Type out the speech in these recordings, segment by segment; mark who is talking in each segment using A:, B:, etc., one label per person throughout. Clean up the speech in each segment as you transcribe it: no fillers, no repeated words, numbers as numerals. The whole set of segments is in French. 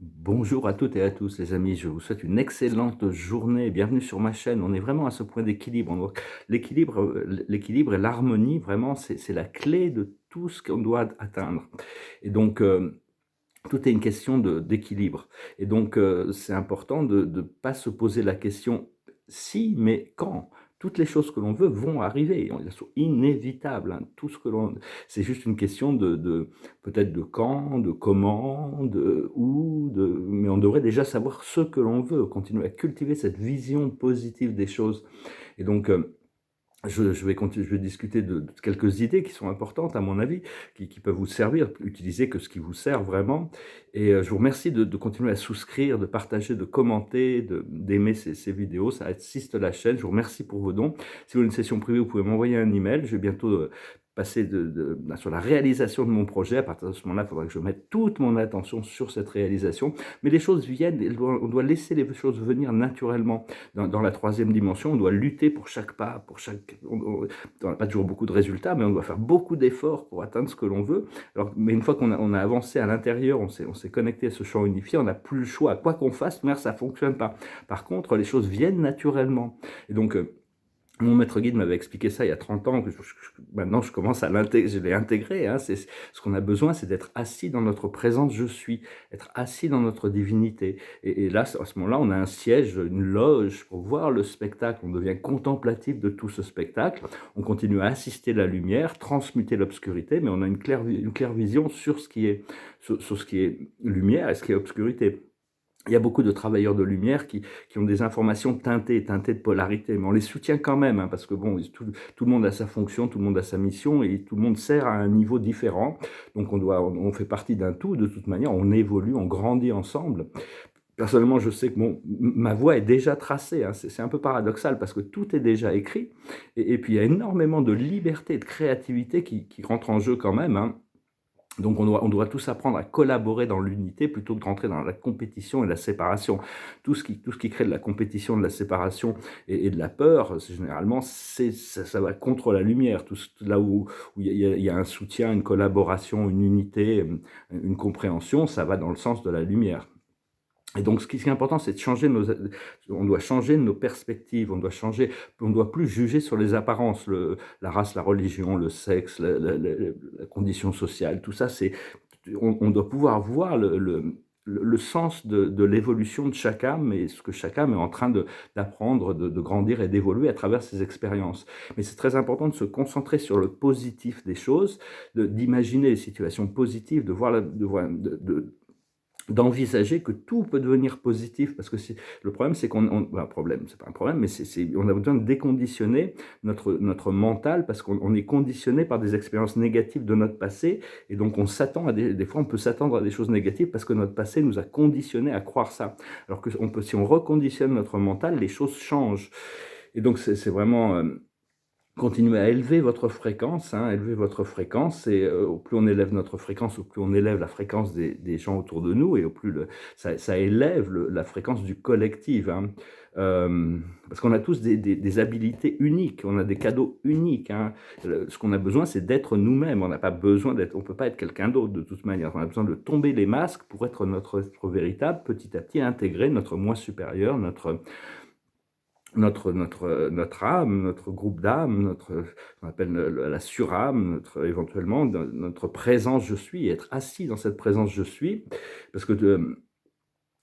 A: Bonjour à toutes et à tous les amis, je vous souhaite une excellente journée. Bienvenue sur ma chaîne. On est vraiment à ce point d'équilibre. L'équilibre et l'harmonie, vraiment, c'est la clé de tout ce qu'on doit atteindre. Et donc, tout est une question d'équilibre. Et donc, c'est important de ne pas se poser la question si, mais quand. Toutes les choses que l'on veut vont arriver, elles sont inévitables, hein. Tout ce que l'on, c'est juste une question peut-être de quand, de comment, de où, mais on devrait déjà savoir ce que l'on veut, continuer à cultiver cette vision positive des choses. Et donc, je vais discuter de quelques idées qui sont importantes à mon avis, qui peuvent vous servir, utiliser que ce qui vous sert vraiment. Et je vous remercie de continuer à souscrire, de partager, de commenter, d'aimer ces vidéos, ça assiste la chaîne. Je vous remercie pour vos dons. Si vous voulez une session privée, vous pouvez m'envoyer un email. Je vais bientôt passer sur la réalisation de mon projet. À partir de ce moment-là, il faudra que je mette toute mon attention sur cette réalisation. Mais les choses viennent, on doit laisser les choses venir naturellement. Dans la troisième dimension, on doit lutter pour chaque pas, on n'a pas toujours beaucoup de résultats, mais on doit faire beaucoup d'efforts pour atteindre ce que l'on veut. Alors, mais une fois qu'on a avancé à l'intérieur, on s'est connecté à ce champ unifié, on n'a plus le choix. Quoi qu'on fasse, mais ça ne fonctionne pas. Par contre, les choses viennent naturellement. Et donc, mon maître guide m'avait expliqué ça il y a 30 ans, que maintenant je commence à l'intégrer, je l'ai intégré, hein, ce qu'on a besoin, c'est d'être assis dans notre présence je suis, être assis dans notre divinité. Et là, à ce moment-là, on a un siège, une loge pour voir le spectacle, on devient contemplatif de tout ce spectacle, on continue à assister la lumière, transmuter l'obscurité, mais on a une claire vision sur sur ce qui est lumière et ce qui est obscurité. Il y a beaucoup de travailleurs de lumière qui ont des informations teintées de polarité, mais on les soutient quand même, hein, parce que bon, tout le monde a sa fonction, tout le monde a sa mission, et tout le monde sert à un niveau différent. Donc on fait partie d'un tout, de toute manière, on évolue, on grandit ensemble. Personnellement, je sais que ma voie est déjà tracée, hein, c'est un peu paradoxal, parce que tout est déjà écrit, et puis il y a énormément de liberté et de créativité qui rentrent en jeu quand même, hein. Donc on doit tous apprendre à collaborer dans l'unité plutôt que de rentrer dans la compétition et la séparation. Tout ce qui crée de la compétition, de la séparation et de la peur, généralement, ça va contre la lumière. Là où il y a un soutien, une collaboration, une unité, une compréhension, ça va dans le sens de la lumière. Et donc, ce qui est important, c'est de on doit changer nos perspectives, on doit plus juger sur les apparences, la race, la religion, le sexe, la condition sociale, tout ça, on doit pouvoir voir le sens de l'évolution de chaque âme et ce que chaque âme est en train d'apprendre, de grandir et d'évoluer à travers ses expériences. Mais c'est très important de se concentrer sur le positif des choses, d'imaginer les situations positives, d'envisager que tout peut devenir positif, parce que le problème, c'est problème, c'est pas un problème, mais on a besoin de déconditionner notre mental, parce qu'on est conditionné par des expériences négatives de notre passé, et donc on s'attend des fois on peut s'attendre à des choses négatives parce que notre passé nous a conditionnés à croire ça. Alors que si on reconditionne notre mental, les choses changent. Et donc c'est vraiment continuez à élever votre fréquence, hein, élever votre fréquence, et au plus on élève notre fréquence, au plus on élève la fréquence des gens autour de nous, et au plus ça élève la fréquence du collectif, hein. Parce qu'on a tous des habilités uniques, on a des cadeaux uniques, hein. Ce qu'on a besoin, c'est d'être nous-mêmes. On n'a pas besoin d'être, on peut pas être quelqu'un d'autre de toute manière. On a besoin de tomber les masques pour être notre être véritable, petit à petit intégrer notre moi supérieur, notre âme, notre groupe d'âme, on appelle la surâme, éventuellement notre présence je suis, et être assis dans cette présence je suis, parce que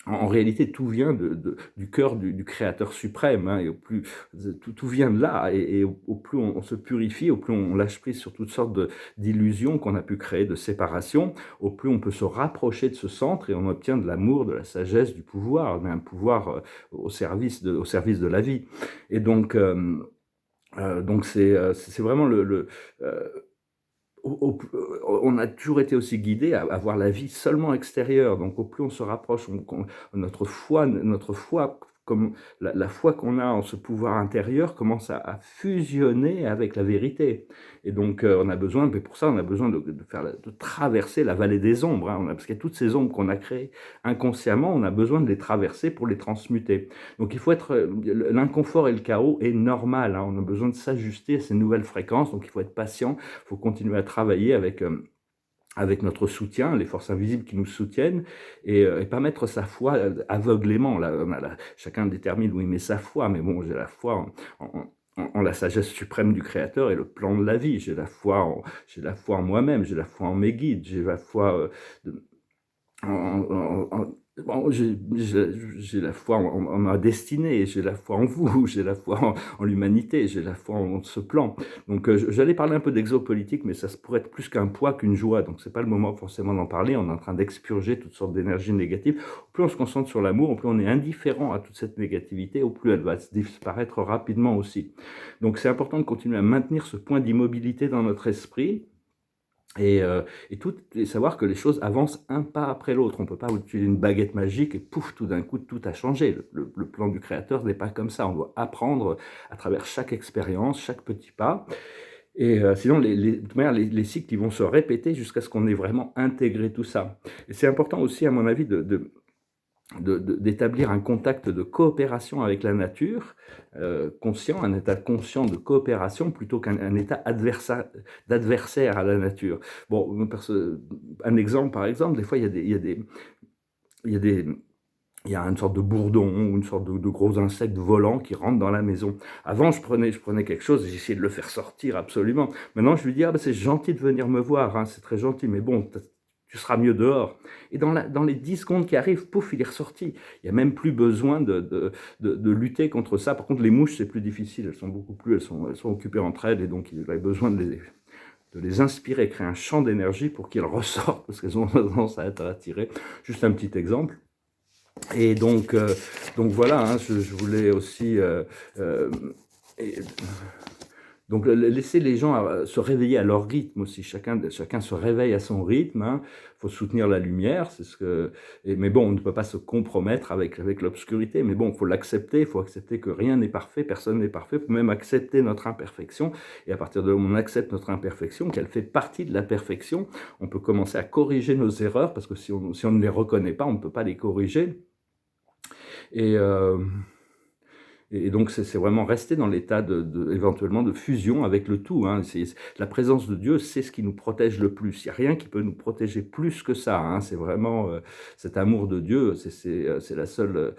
A: en réalité, tout vient du cœur du Créateur suprême, hein, et tout vient de là, et au plus on se purifie, au plus on lâche prise sur toutes sortes d'illusions qu'on a pu créer, de séparation, au plus on peut se rapprocher de ce centre, et on obtient de l'amour, de la sagesse, du pouvoir, mais un pouvoir au service de la vie. Et donc c'est vraiment euh, on a toujours été aussi guidé à voir la vie seulement extérieure. Donc, au plus on se rapproche, notre foi, comme la foi qu'on a en ce pouvoir intérieur, commence à fusionner avec la vérité. Et donc, on a besoin, mais pour ça, on a besoin de traverser la vallée des ombres, hein. Parce qu'il y a toutes ces ombres qu'on a créées inconsciemment, on a besoin de les traverser pour les transmuter. Donc, il faut être l'inconfort et le chaos est normal, hein. On a besoin de s'ajuster à ces nouvelles fréquences. Donc, il faut être patient. Il faut continuer à travailler avec notre soutien, les forces invisibles qui nous soutiennent, et pas mettre sa foi aveuglément. Là, chacun détermine où il met sa foi, mais bon, j'ai la foi en la sagesse suprême du Créateur et le plan de la vie. J'ai la foi en moi-même, j'ai la foi en mes guides, j'ai la foi bon, j'ai la foi en ma destinée, j'ai la foi en vous, j'ai la foi en l'humanité, j'ai la foi en ce plan. Donc j'allais parler un peu d'exopolitique, mais ça pourrait être plus qu'un poids qu'une joie, donc c'est pas le moment forcément d'en parler. On est en train d'expurger toutes sortes d'énergies négatives. Au plus on se concentre sur l'amour, au plus on est indifférent à toute cette négativité, au plus elle va disparaître rapidement aussi. Donc c'est important de continuer à maintenir ce point d'immobilité dans notre esprit, et savoir que les choses avancent un pas après l'autre. On ne peut pas utiliser une baguette magique et pouf, tout d'un coup, tout a changé. Le plan du Créateur n'est pas comme ça. On doit apprendre à travers chaque expérience, chaque petit pas. Et sinon, de toute manière, les cycles ils vont se répéter jusqu'à ce qu'on ait vraiment intégré tout ça. Et c'est important aussi, à mon avis, d'établir un contact de coopération avec la nature, conscient, un état conscient de coopération plutôt qu'un état d'adversaire à la nature. Bon, un exemple, par exemple, des fois il y a une sorte de bourdon ou une sorte de gros insecte volant qui rentre dans la maison. Avant, je prenais quelque chose et j'essayais de le faire sortir absolument. Maintenant, je lui dis, ah ben c'est gentil de venir me voir, hein, c'est très gentil, mais bon, tu seras mieux dehors. Et dans les 10 secondes qui arrivent, pouf, il est ressorti. Il n'y a même plus besoin de lutter contre ça. Par contre, les mouches, c'est plus difficile. Elles sont occupées entre elles, et donc il a besoin de les inspirer, créer un champ d'énergie pour qu'ils ressortent, parce qu'elles ont tendance à être attirées. Juste un petit exemple. Et donc voilà, hein, je voulais aussi donc laisser les gens se réveiller à leur rythme aussi. Chacun se réveille à son rythme. Hein. Faut soutenir la lumière, mais bon, on ne peut pas se compromettre avec l'obscurité. Mais bon, faut l'accepter. Il faut accepter que rien n'est parfait, personne n'est parfait. Faut même accepter notre imperfection. Et à partir de là où on accepte notre imperfection, qu'elle fait partie de la perfection, on peut commencer à corriger nos erreurs, parce que si on ne les reconnaît pas, on ne peut pas les corriger. Et donc, c'est vraiment rester dans l'état éventuellement de fusion avec le tout. Hein. La présence de Dieu, c'est ce qui nous protège le plus. Il n'y a rien qui peut nous protéger plus que ça. Hein. C'est vraiment cet amour de Dieu, c'est la seule...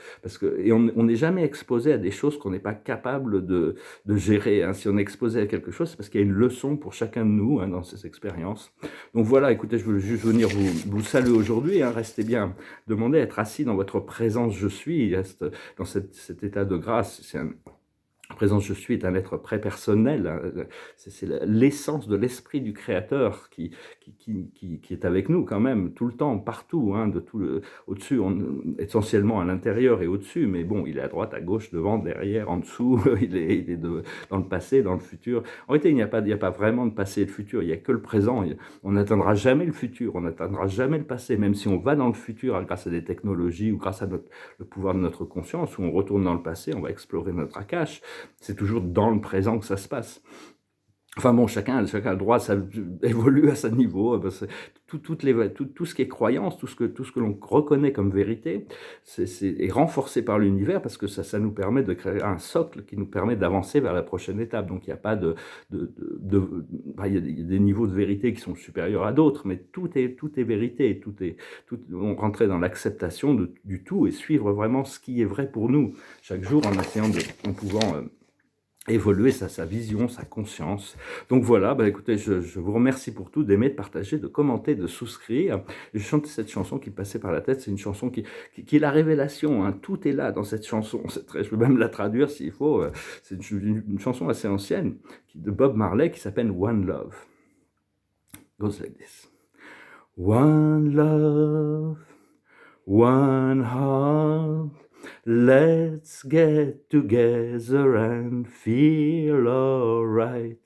A: et on n'est jamais exposé à des choses qu'on n'est pas capable de gérer. Hein. Si on est exposé à quelque chose, c'est parce qu'il y a une leçon pour chacun de nous, hein, dans ces expériences. Donc voilà, écoutez, je voulais juste venir vous saluer aujourd'hui. Hein. Restez bien, demandez à être assis dans votre présence, je suis, dans cet état de grâce. Présence je suis est un être prépersonnel, hein. C'est l'essence de l'esprit du Créateur qui est avec nous quand même, tout le temps, partout, hein, au-dessus, essentiellement à l'intérieur et au-dessus, mais bon, il est à droite, à gauche, devant, derrière, en dessous, il est dans le passé, dans le futur. En réalité, il n'y a pas vraiment de passé et de futur, il n'y a que le présent. On n'atteindra jamais le futur, on n'atteindra jamais le passé, même si on va dans le futur grâce à des technologies ou grâce à le pouvoir de notre conscience, ou on retourne dans le passé, on va explorer notre Akash. C'est toujours dans le présent que ça se passe. Enfin bon, chacun a le droit, ça évolue à son niveau. Tout ce qui est croyance, tout ce que l'on reconnaît comme vérité, est renforcé par l'univers, parce que ça nous permet de créer un socle qui nous permet d'avancer vers la prochaine étape. Donc il n'y a pas il y a des niveaux de vérité qui sont supérieurs à d'autres, mais tout est vérité, on rentrait dans l'acceptation du tout et suivre vraiment ce qui est vrai pour nous chaque jour, en pouvant évoluer sa vision, sa conscience. Donc voilà, écoutez, je vous remercie pour tout, d'aimer, de partager, de commenter, de souscrire. Je chantais cette chanson qui passait par la tête, c'est une chanson qui est la révélation, hein. Tout est là dans cette chanson, je peux même la traduire s'il faut, c'est une chanson assez ancienne, de Bob Marley, qui s'appelle One Love. It goes like this. One love, one heart, let's get together and feel alright.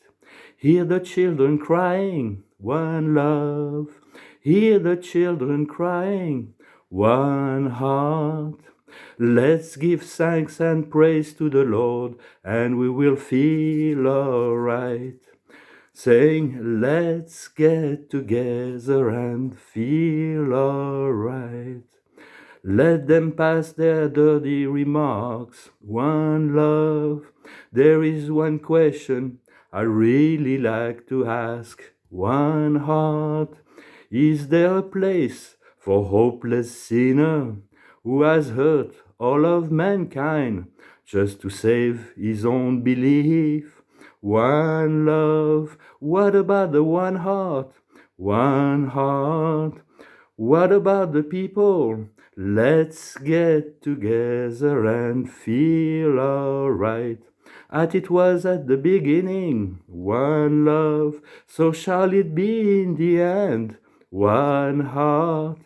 A: Hear the children crying, one love. Hear the children crying, one heart. Let's give thanks and praise to the Lord, and we will feel alright. Saying, let's get together and feel alright. Let them pass their dirty remarks. One love, there is one question I really like to ask. One heart, Is there a place for hopeless sinner who has hurt all of mankind just to save his own belief? One love, what about the one heart? One heart, what about the people? Let's get together and feel alright. As it was at the beginning, one love, so shall it be in the end. One heart.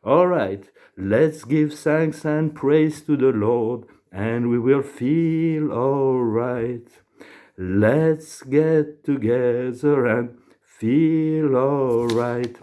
A: Alright, let's give thanks and praise to the Lord, and we will feel alright. Let's get together and feel alright.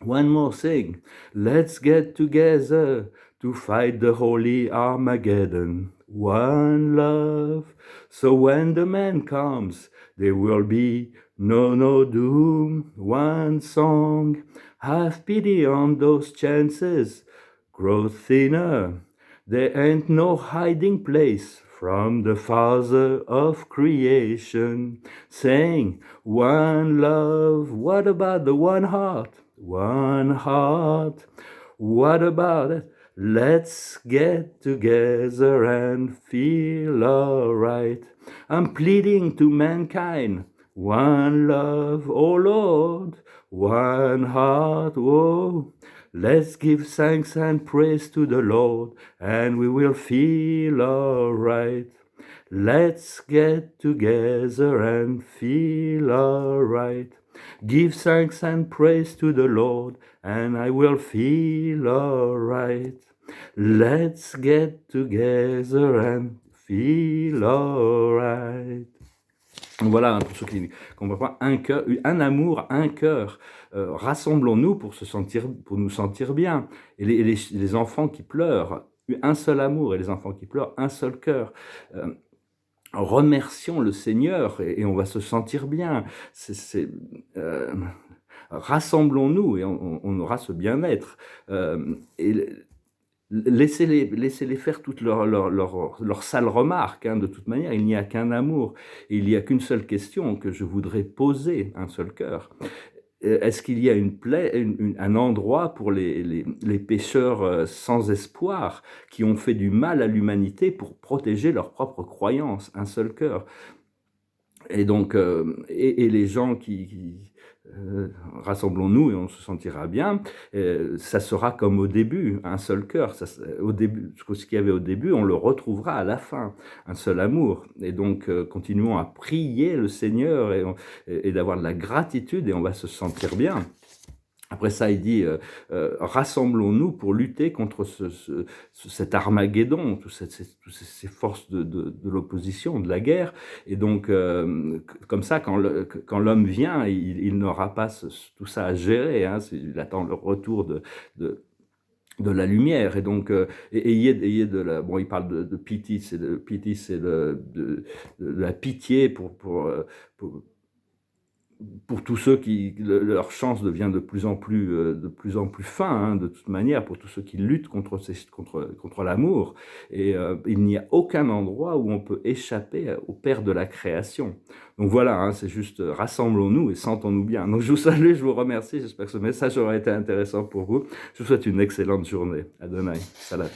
A: One more thing, let's get together to fight the holy Armageddon. One love, so when the man comes, there will be no doom. One song, have pity on those chances, grow thinner. There ain't no hiding place from the Father of creation, saying, one love, what about the one heart? One heart, what about it? Let's get together and feel alright. I'm pleading to mankind, one love, oh Lord, one heart, oh. Let's give thanks and praise to the Lord, and we will feel alright. Let's get together and feel alright. Give thanks and praise to the Lord, and I will feel alright. Let's get together and feel alright. Voilà, pour ceux qui ne comprennent pas, un cœur, un amour, un cœur. Rassemblons-nous pour nous sentir bien. Et les enfants qui pleurent, un seul amour, et les enfants qui pleurent, un seul cœur. Remercions le Seigneur et on va se sentir bien. Rassemblons-nous et on aura ce bien-être. Et laissez-les faire toutes leurs sales remarques. De toute manière, il n'y a qu'un amour. Et il n'y a qu'une seule question que je voudrais poser, un seul cœur. Est-ce qu'il y a un endroit pour les pécheurs sans espoir qui ont fait du mal à l'humanité pour protéger leur propre croyance, un seul cœur? Et donc, et les gens rassemblons-nous et on se sentira bien, ça sera comme au début, un seul cœur. Au début, ce qu'il y avait au début, on le retrouvera à la fin, un seul amour. Et donc, continuons à prier le Seigneur et d'avoir de la gratitude et on va se sentir bien. Après ça, il dit, rassemblons-nous pour lutter contre cet Armageddon, toutes ces forces de l'opposition, de la guerre. Et donc, comme ça, quand l'homme vient, il n'aura pas tout ça à gérer. Il attend le retour de la lumière. Et donc, ayez de la... Bon, il parle de pitié, c'est de la pitié pour tous ceux qui leur chance devient de plus en plus fin, de toute manière, pour tous ceux qui luttent contre l'amour. Et il n'y a aucun endroit où on peut échapper au Père de la création. Donc voilà, c'est juste rassemblons-nous et sentons-nous bien. Donc je vous salue, je vous remercie, j'espère que ce message aura été intéressant pour vous. Je vous souhaite une excellente journée. Adonai, salat.